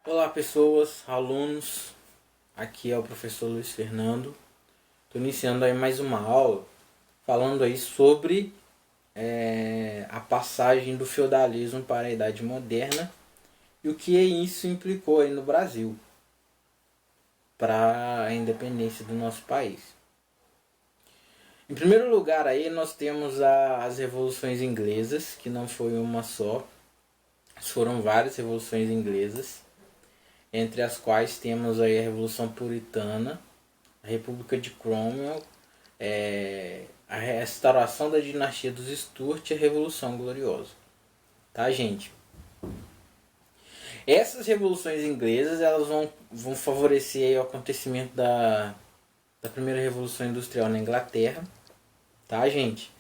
Olá pessoas, alunos, aqui é o professor Luiz Fernando. Estou iniciando aí mais uma aula falando aí sobre a passagem do feudalismo para a Idade Moderna e o que isso implicou aí no Brasil para a independência do nosso país. Em primeiro lugar aí nós temos as revoluções inglesas, que não foi uma só, foram várias revoluções inglesas, entre as quais temos aí a Revolução Puritana, a República de Cromwell, a restauração da dinastia dos Stuart e a Revolução Gloriosa. Tá, gente? Essas revoluções inglesas elas vão favorecer aí o acontecimento da primeira Revolução Industrial na Inglaterra. Tá, gente?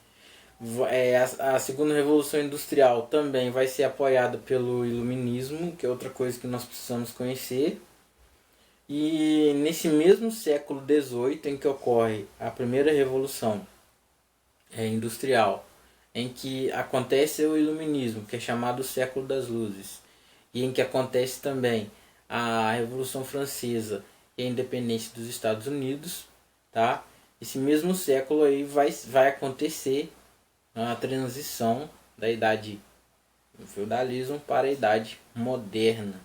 A segunda Revolução Industrial também vai ser apoiada pelo Iluminismo, que é outra coisa que nós precisamos conhecer. E nesse mesmo século XVIII em que ocorre a primeira revolução industrial, em que acontece o iluminismo, que é chamado século das luzes, e em que acontece também a Revolução Francesa e a independência dos Estados Unidos, tá? Esse mesmo século aí vai acontecer a transição da idade do feudalismo para a idade moderna.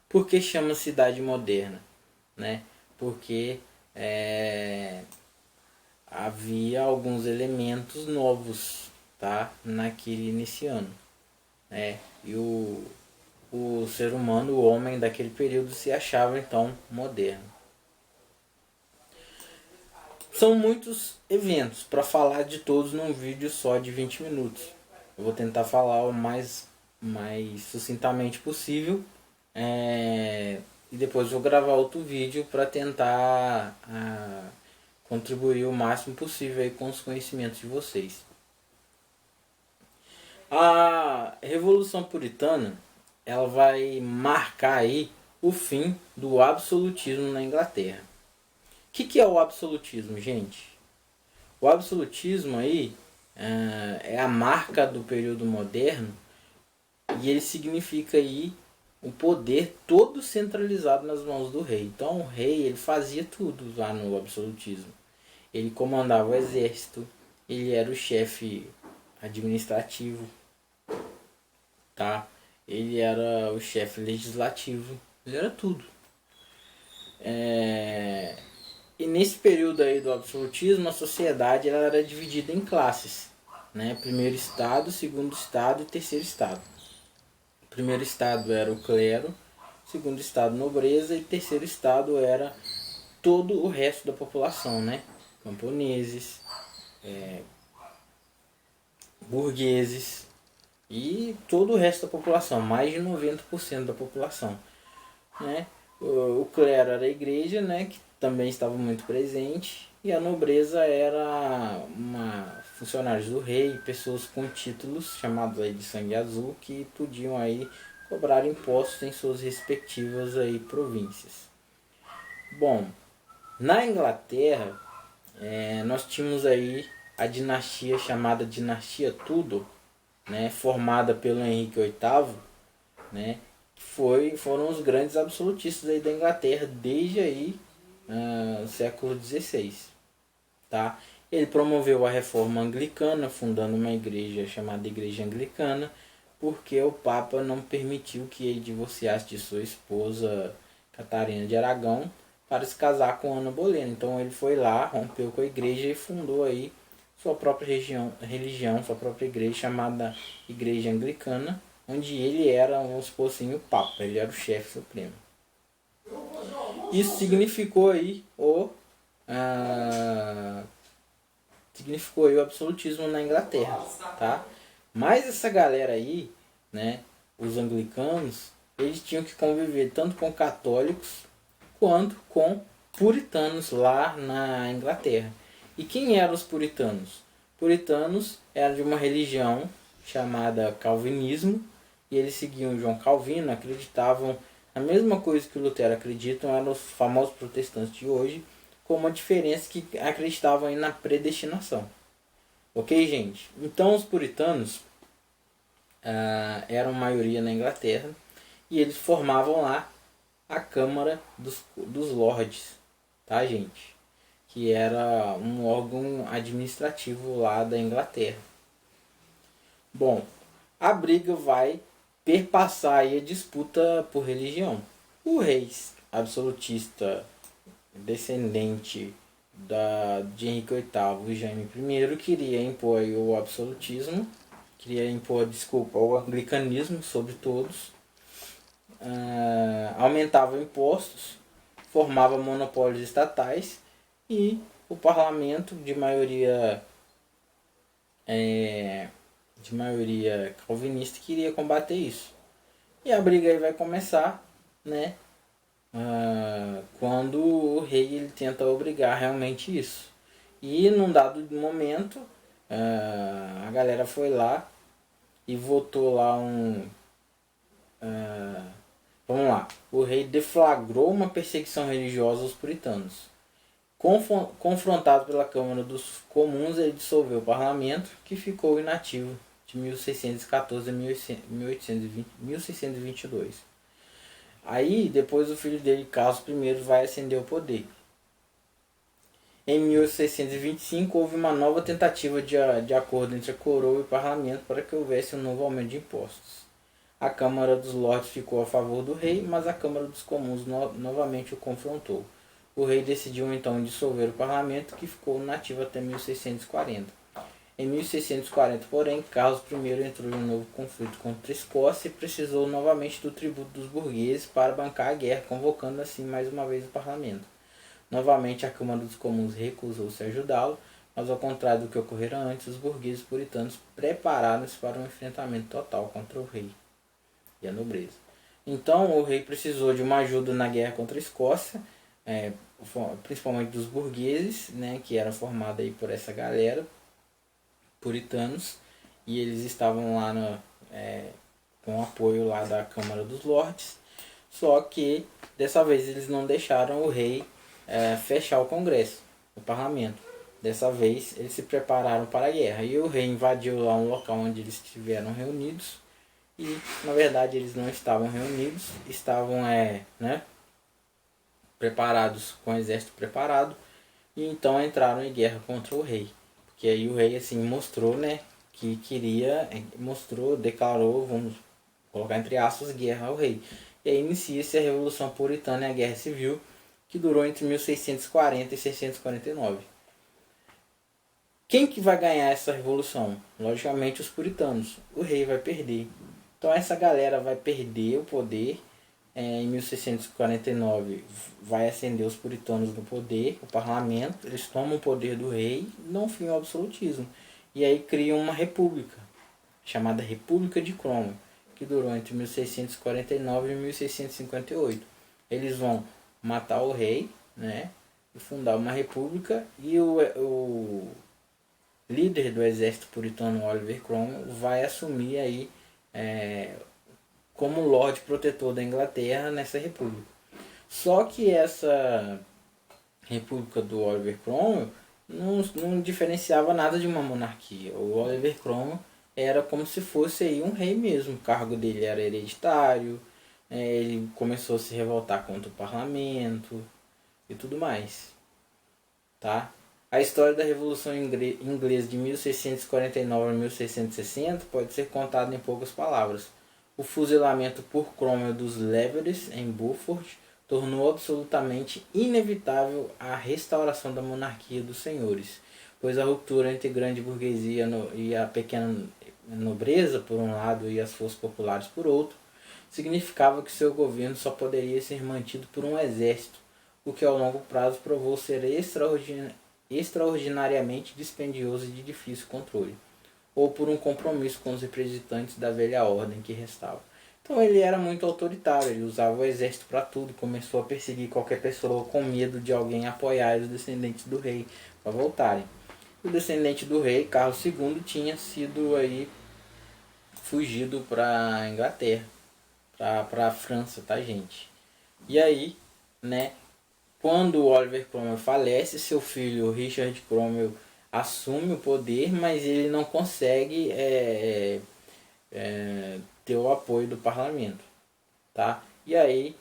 Por que chama-se idade moderna? Né? Porque havia alguns elementos novos, tá? Nesse ano, né? E o ser humano, o homem daquele período se achava então moderno. São muitos eventos para falar de todos num vídeo só de 20 minutos. Eu vou tentar falar o mais sucintamente possível. E depois vou gravar outro vídeo para tentar contribuir o máximo possível aí com os conhecimentos de vocês. A Revolução Puritana ela vai marcar aí o fim do absolutismo na Inglaterra. O que é o absolutismo, gente? O absolutismo aí é a marca do período moderno e ele significa aí o poder todo centralizado nas mãos do rei. Então o rei ele fazia tudo lá no absolutismo. Ele comandava o exército, ele era o chefe administrativo, tá? Ele era o chefe legislativo, ele era tudo. E nesse período aí do absolutismo, a sociedade ela era dividida em classes, né? Primeiro estado, segundo estado e terceiro estado. O primeiro estado era o clero, segundo estado nobreza e terceiro estado era todo o resto da população, né? Camponeses, burgueses e todo o resto da população, mais de 90% da população, né? O clero era a igreja, né, que também estava muito presente, e a nobreza era funcionários do rei, pessoas com títulos chamados aí de sangue azul que podiam aí cobrar impostos em suas respectivas aí províncias. Bom, na Inglaterra nós tínhamos aí a dinastia chamada Dinastia Tudor, né, formada pelo Henrique VIII, né, foram os grandes absolutistas aí da Inglaterra desde aí o século XVI, tá? Ele promoveu a reforma anglicana, fundando uma igreja chamada Igreja Anglicana, porque o Papa não permitiu que ele divorciasse de sua esposa Catarina de Aragão para se casar com Ana Bolena. Então ele foi lá, rompeu com a igreja e fundou aí sua própria religião, sua própria igreja chamada Igreja Anglicana, onde ele era, vamos supor assim, o Papa, ele era o chefe supremo. Isso significou aí o absolutismo na Inglaterra, tá? Mas essa galera aí, né, os anglicanos, eles tinham que conviver tanto com católicos quanto com puritanos lá na Inglaterra. E quem eram os puritanos? Puritanos eram de uma religião chamada calvinismo, e eles seguiam João Calvino, acreditavam na mesma coisa que o Lutero acreditam, eram os famosos protestantes de hoje, com uma diferença que acreditavam aí na predestinação. Ok, gente? Então os puritanos eram maioria na Inglaterra, e eles formavam lá a Câmara dos Lordes, tá, gente? Que era um órgão administrativo lá da Inglaterra. Bom, a briga vai perpassar aí a disputa por religião. O rei absolutista descendente de Henrique VIII e Jaime I queria impor o absolutismo, queria impor, desculpa, o anglicanismo sobre todos, aumentava impostos, formava monopólios estatais e o parlamento de maioria calvinista queria combater isso. E a briga aí vai começar, né? Quando o rei ele tenta obrigar realmente isso. E num dado momento, a galera foi lá e votou lá vamos lá. O rei deflagrou uma perseguição religiosa aos puritanos. Confrontado pela Câmara dos Comuns, ele dissolveu o parlamento, que ficou inativo de 1614 a 1622. Aí, depois o filho dele, Carlos I, vai ascender ao poder. Em 1625, houve uma nova tentativa de acordo entre a coroa e o parlamento para que houvesse um novo aumento de impostos. A Câmara dos Lordes ficou a favor do rei, mas a Câmara dos Comuns novamente o confrontou. O rei decidiu então dissolver o parlamento, que ficou inativo até 1640. Em 1640, porém, Carlos I entrou em um novo conflito contra a Escócia e precisou novamente do tributo dos burgueses para bancar a guerra, convocando assim mais uma vez o parlamento. Novamente, a Câmara dos Comuns recusou-se a ajudá-lo, mas ao contrário do que ocorrera antes, os burgueses puritanos prepararam-se para um enfrentamento total contra o rei e a nobreza. Então, o rei precisou de uma ajuda na guerra contra a Escócia, principalmente dos burgueses, né, que era formado aí por essa galera, puritanos, e eles estavam lá com o apoio lá da Câmara dos Lordes, só que dessa vez eles não deixaram o rei fechar o Congresso, o parlamento. Dessa vez eles se prepararam para a guerra e o rei invadiu lá um local onde eles estiveram reunidos e na verdade eles não estavam reunidos, estavam preparados, com o exército preparado, e então entraram em guerra contra o rei. Porque aí o rei assim mostrou, né, que queria, declarou, vamos colocar entre aspas, guerra ao rei. E aí inicia-se a Revolução Puritana e a Guerra Civil, que durou entre 1640 e 649. Quem que vai ganhar essa revolução? Logicamente os puritanos. O rei vai perder. Então essa galera vai perder o poder. Em 1649 vai ascender os puritanos no poder, o parlamento, eles tomam o poder do rei, dão fim ao absolutismo. E aí criam uma república, chamada República de Cromwell, que durou entre 1649 e 1658. Eles vão matar o rei, né, e fundar uma república, e o líder do exército puritano, Oliver Cromwell, vai assumir aí como Lorde Protetor da Inglaterra nessa república. Só que essa república do Oliver Cromwell não diferenciava nada de uma monarquia. O Oliver Cromwell era como se fosse aí um rei mesmo. O cargo dele era hereditário, ele começou a se revoltar contra o parlamento e tudo mais. Tá? A história da Revolução Inglesa de 1649 a 1660 pode ser contada em poucas palavras. O fuzilamento por Cromwell dos Leveres em Beaufort tornou absolutamente inevitável a restauração da monarquia dos senhores, pois a ruptura entre grande burguesia e a pequena nobreza, por um lado, e as forças populares, por outro, significava que seu governo só poderia ser mantido por um exército, o que ao longo prazo provou ser extraordinariamente dispendioso e de difícil controle, ou por um compromisso com os representantes da velha ordem que restava. Então ele era muito autoritário, ele usava o exército para tudo, começou a perseguir qualquer pessoa com medo de alguém apoiar os descendentes do rei para voltarem. O descendente do rei, Carlos II, tinha sido aí fugido para a Inglaterra, para a França, tá, gente? E aí, né, quando Oliver Cromwell falece, seu filho Richard Cromwell assume o poder, mas ele não consegue ter o apoio do parlamento, tá? E aí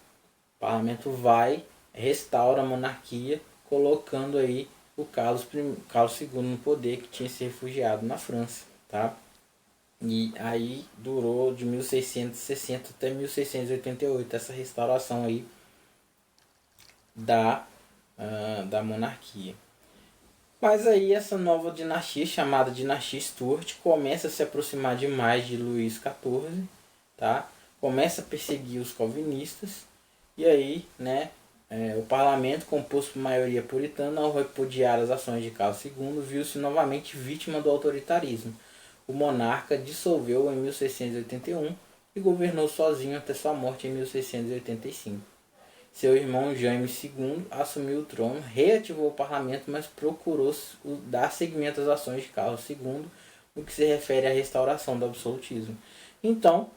O parlamento vai, restaura a monarquia, colocando aí o Carlos II no poder, que tinha se refugiado na França, tá? E aí durou de 1660 até 1688 essa restauração aí da monarquia. Mas aí essa nova dinastia, chamada dinastia Stuart, começa a se aproximar demais de Luís XIV, tá? Começa a perseguir os calvinistas, e aí, né, o parlamento, composto por maioria puritana, ao repudiar as ações de Carlos II, viu-se novamente vítima do autoritarismo. O monarca dissolveu em 1681 e governou sozinho até sua morte em 1685. Seu irmão Jaime II assumiu o trono, reativou o parlamento, mas procurou dar seguimento às ações de Carlos II, no que se refere à restauração do absolutismo. Então,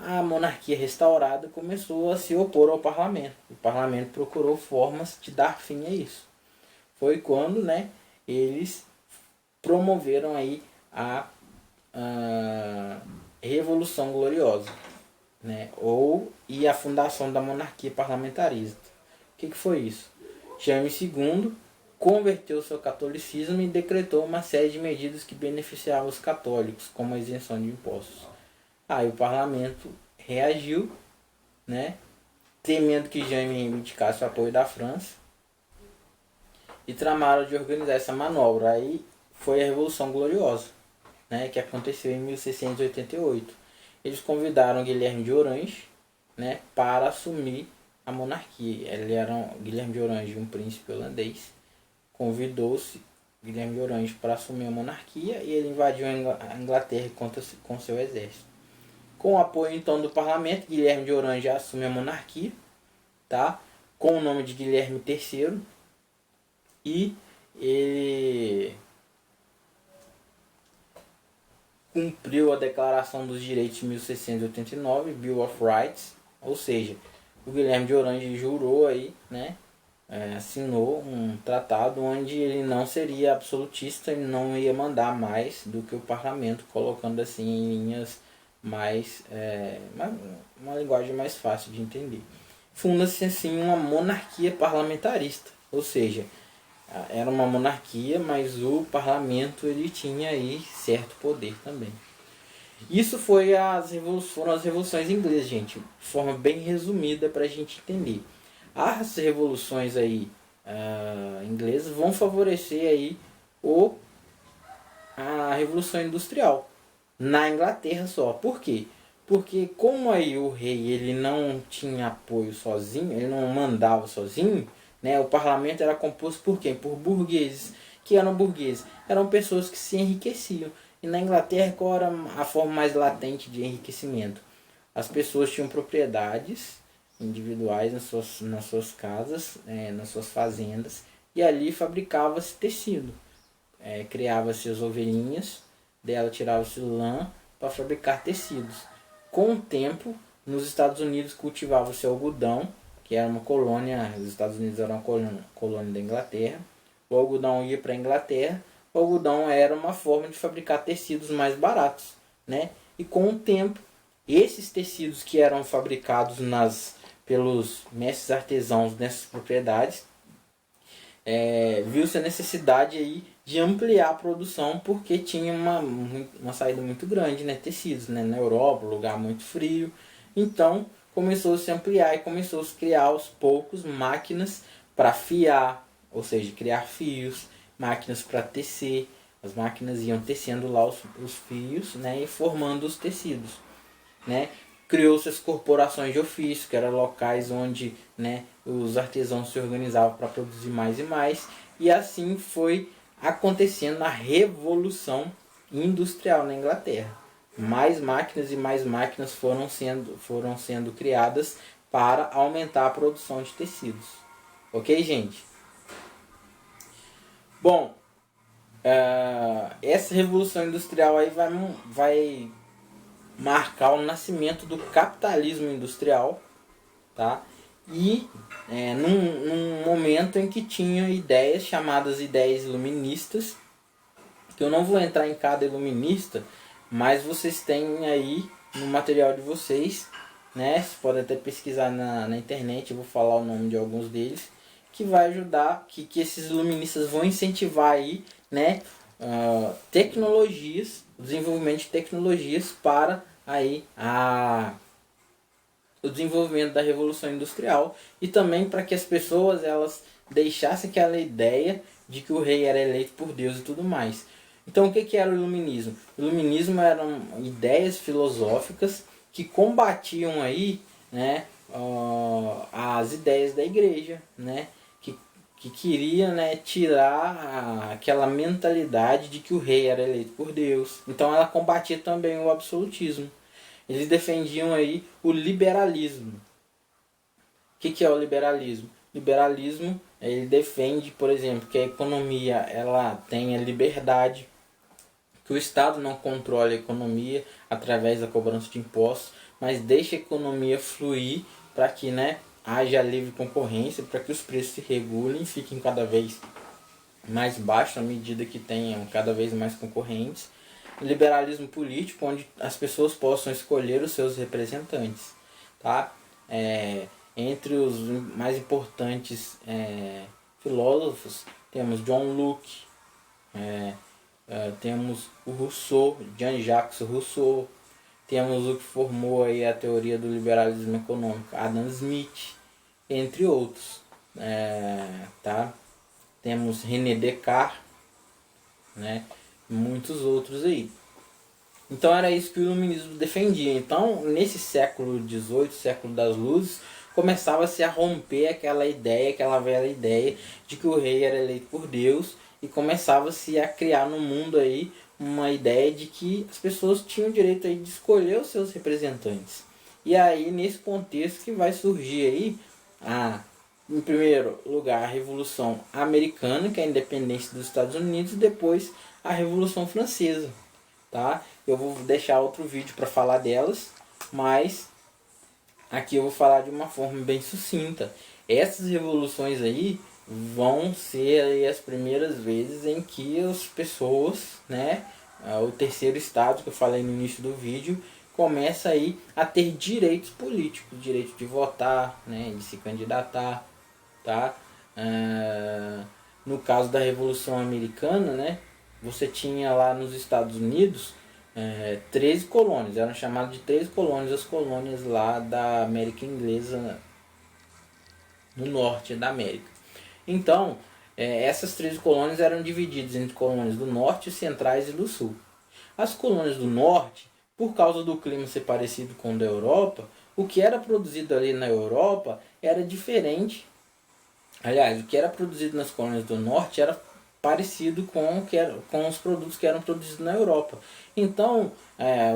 a monarquia restaurada começou a se opor ao parlamento. O parlamento procurou formas de dar fim a isso. Foi quando, né, eles promoveram aí a Revolução Gloriosa, né, e a fundação da monarquia parlamentarista. O que foi isso? Jaime II converteu-se ao catolicismo e decretou uma série de medidas que beneficiavam os católicos, como a isenção de impostos. Aí o parlamento reagiu, né, temendo que Jaime reivindicasse o apoio da França, e tramaram de organizar essa manobra. Aí foi a Revolução Gloriosa, né, que aconteceu em 1688. Eles convidaram Guilherme de Orange, né, para assumir a monarquia. Guilherme de Orange, um príncipe holandês, convidou-se Guilherme de Orange para assumir a monarquia, e ele invadiu a Inglaterra com seu exército. Com o apoio então do parlamento, Guilherme de Orange assume a monarquia, tá, com o nome de Guilherme III, e ele cumpriu a Declaração dos Direitos de 1689, Bill of Rights, ou seja, o Guilherme de Orange jurou aí, né, assinou um tratado onde ele não seria absolutista e não ia mandar mais do que o parlamento, colocando assim em linhas mais, uma linguagem mais fácil de entender. Funda-se assim uma monarquia parlamentarista, ou seja, era uma monarquia, mas o parlamento ele tinha aí certo poder também. Isso foram as revoluções inglesas, gente, de forma bem resumida para a gente entender. As revoluções aí inglesas vão favorecer aí a revolução industrial na Inglaterra só. Por quê? Porque como aí o rei ele não tinha apoio sozinho, ele não mandava sozinho, né? O parlamento era composto por quem? Por burgueses. Que eram burgueses? Eram pessoas que se enriqueciam. E na Inglaterra, qual era a forma mais latente de enriquecimento? As pessoas tinham propriedades individuais nas suas casas, nas suas fazendas, e ali fabricava-se tecido. Criava-se as ovelhinhas, dela tirava-se lã para fabricar tecidos. Com o tempo, nos Estados Unidos cultivava-se algodão, que era uma colônia, os Estados Unidos eram uma colônia da Inglaterra. O algodão ia para a Inglaterra. O algodão era uma forma de fabricar tecidos mais baratos, né? E com o tempo, esses tecidos que eram fabricados pelos mestres artesãos nessas propriedades, viu-se a necessidade aí de ampliar a produção, porque tinha uma saída muito grande, né? Tecidos, né? Na Europa, lugar muito frio. Então começou a se ampliar e começou a se criar aos poucos máquinas para fiar, ou seja, criar fios, máquinas para tecer. As máquinas iam tecendo lá os fios, né, e formando os tecidos, né? Criou-se as corporações de ofício, que eram locais onde, né, os artesãos se organizavam para produzir mais e mais, e assim foi acontecendo a Revolução Industrial na Inglaterra. Mais máquinas e mais máquinas foram sendo criadas para aumentar a produção de tecidos. Ok, gente? Bom, essa Revolução Industrial aí vai marcar o nascimento do capitalismo industrial, tá? E num momento em que tinha ideias chamadas ideias iluministas, que eu não vou entrar em cada iluminista, mas vocês têm aí no material de vocês né? Você pode até pesquisar na internet, eu vou falar o nome de alguns deles, que vai ajudar, que esses iluministas vão incentivar aí, né? Tecnologias, o desenvolvimento de tecnologias para aí o desenvolvimento da Revolução Industrial, e também para que as pessoas elas deixassem aquela ideia de que o rei era eleito por Deus e tudo mais. Então o que era o iluminismo? O iluminismo eram ideias filosóficas que combatiam aí, né, as ideias da igreja, né, que queria, né, tirar aquela mentalidade de que o rei era eleito por Deus. Então ela combatia também o absolutismo. Eles defendiam aí o liberalismo. O que é o liberalismo? Liberalismo, ele defende, por exemplo, que a economia ela tenha liberdade, que o Estado não controle a economia através da cobrança de impostos, mas deixe a economia fluir para que, né, haja livre concorrência, para que os preços se regulem e fiquem cada vez mais baixos à medida que tenham cada vez mais concorrentes. Liberalismo político, onde as pessoas possam escolher os seus representantes, tá? Entre os mais importantes filósofos temos John Locke, temos o Rousseau, Jean-Jacques Rousseau, temos o que formou aí a teoria do liberalismo econômico, Adam Smith, entre outros, tá? Temos René Descartes, né? Muitos outros aí. Então era isso que o iluminismo defendia. Então nesse século XVIII, século das luzes, começava-se a romper aquela ideia, aquela velha ideia de que o rei era eleito por Deus, e começava-se a criar no mundo aí uma ideia de que as pessoas tinham o direito aí de escolher os seus representantes. E aí nesse contexto que vai surgir aí em primeiro lugar a Revolução Americana, que é a independência dos Estados Unidos, e depois a Revolução Francesa, tá? Eu vou deixar outro vídeo para falar delas, mas aqui eu vou falar de uma forma bem sucinta. Essas revoluções aí vão ser aí as primeiras vezes em que as pessoas, né, o terceiro estado que eu falei no início do vídeo, começa aí a ter direitos políticos, direito de votar, né, de se candidatar, tá? No caso da Revolução Americana, né, você tinha lá nos Estados Unidos 13 colônias, eram chamadas de 13 colônias, as colônias lá da América Inglesa, no norte da América. Então, essas 13 colônias eram divididas entre colônias do norte, centrais e do sul. As colônias do norte, por causa do clima ser parecido com o da Europa, o que era produzido ali na Europa era diferente. Aliás, o que era produzido nas colônias do norte era parecido com os produtos que eram produzidos na Europa. Então,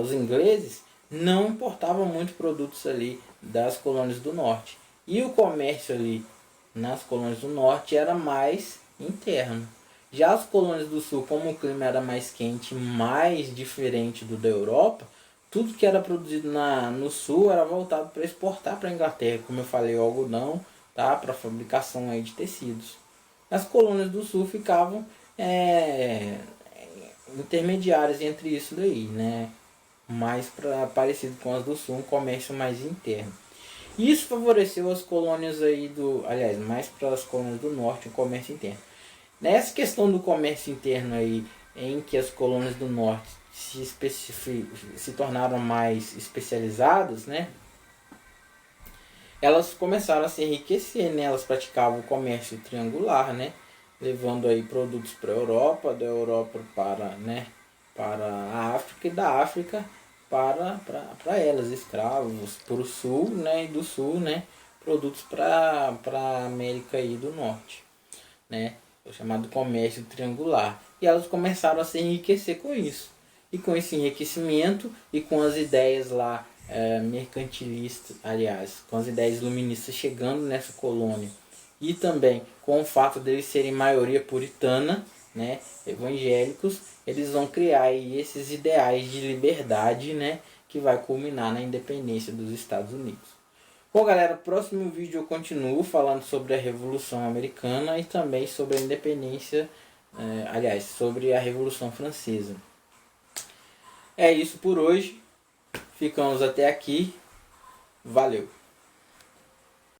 os ingleses não importavam muito produtos ali das colônias do norte. E o comércio ali nas colônias do norte era mais interno. Já as colônias do sul, como o clima era mais quente, mais diferente do da Europa, tudo que era produzido no sul era voltado para exportar para a Inglaterra, como eu falei, o algodão, tá? Para a fabricação aí de tecidos. As colônias do sul ficavam intermediárias entre isso daí, né? Mais parecido com as do sul, um comércio mais interno. Isso favoreceu as colônias aí aliás, mais para as colônias do norte, o comércio interno. Nessa questão do comércio interno aí, em que as colônias do norte se tornaram mais especializadas, né? Elas começaram a se enriquecer, né? Elas praticavam o comércio triangular, né? Levando aí produtos para a Europa, da Europa para a África, e da África para elas, escravos, para o sul, né? E do sul, né? Produtos para a América aí do Norte, né? O chamado comércio triangular. E elas começaram a se enriquecer com isso. E com esse enriquecimento e com as ideias lá mercantilistas, aliás, com as ideias iluministas chegando nessa colônia, e também com o fato deles serem maioria puritana, né, evangélicos, eles vão criar aí esses ideais de liberdade, né, que vai culminar na independência dos Estados Unidos. Bom, galera, próximo vídeo eu continuo falando sobre a Revolução Americana e também sobre a independência, aliás, sobre a Revolução Francesa. É isso por hoje. Ficamos até aqui. Valeu!